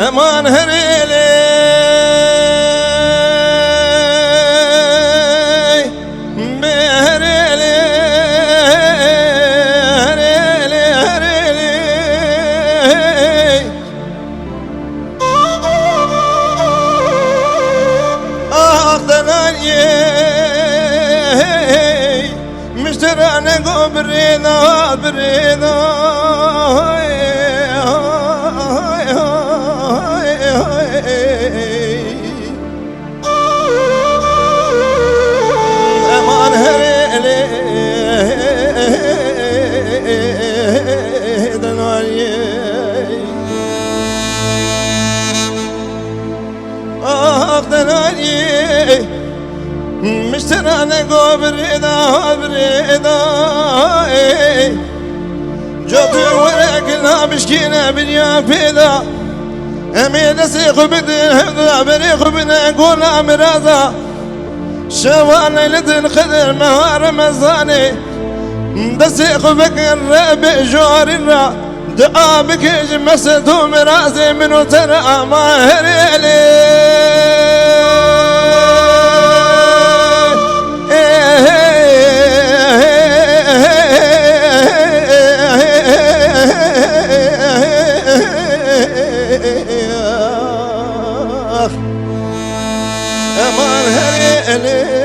امان هريلي بهريلي هريلي هريلي دناني مشتراني قو برينا برينا امان هريلي دناني دناني مشتراني قو برينا برينا جوتي ورقنا مشكينا بنيا فيدا امين سيخ بدين هذا بريخ بنا نقول امرازا شوال ليلة خدر مهار مزاني دسيخ بكر ربي جورنا دعا بكيج مسدو مرازي منو ترى ما هريلي امان هريلي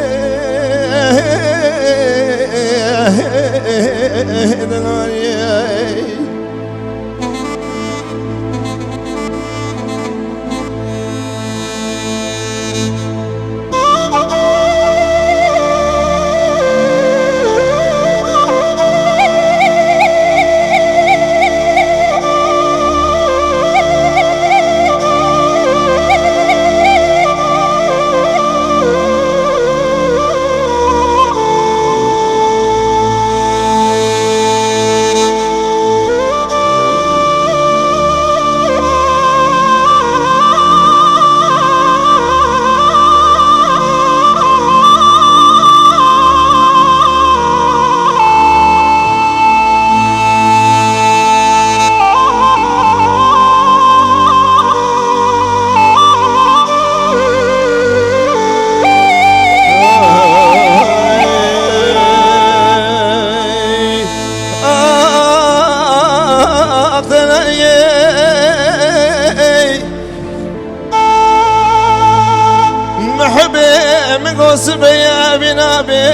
مقوس بيا بنا بيتي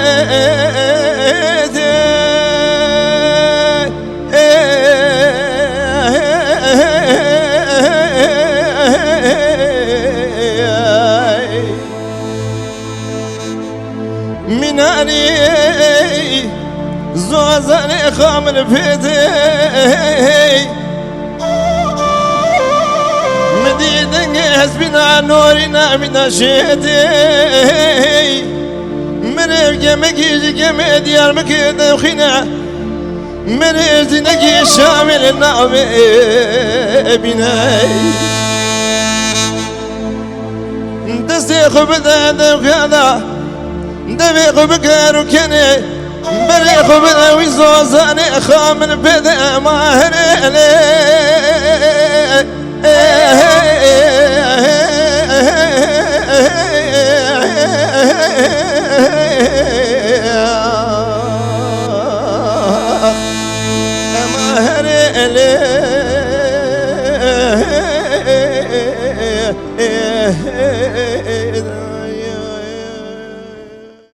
مناني زوزاني خامل بيتي مدينة حسبنا نورنا من شيتي مريف جمكي جمي ديار مكي دوخنا مريف نجي شامل النعمة بناي دستي خبدا دوخنا دبي خبكا ركني بري خبدا ويزوزاني خامل بدا ماهري أما هريلي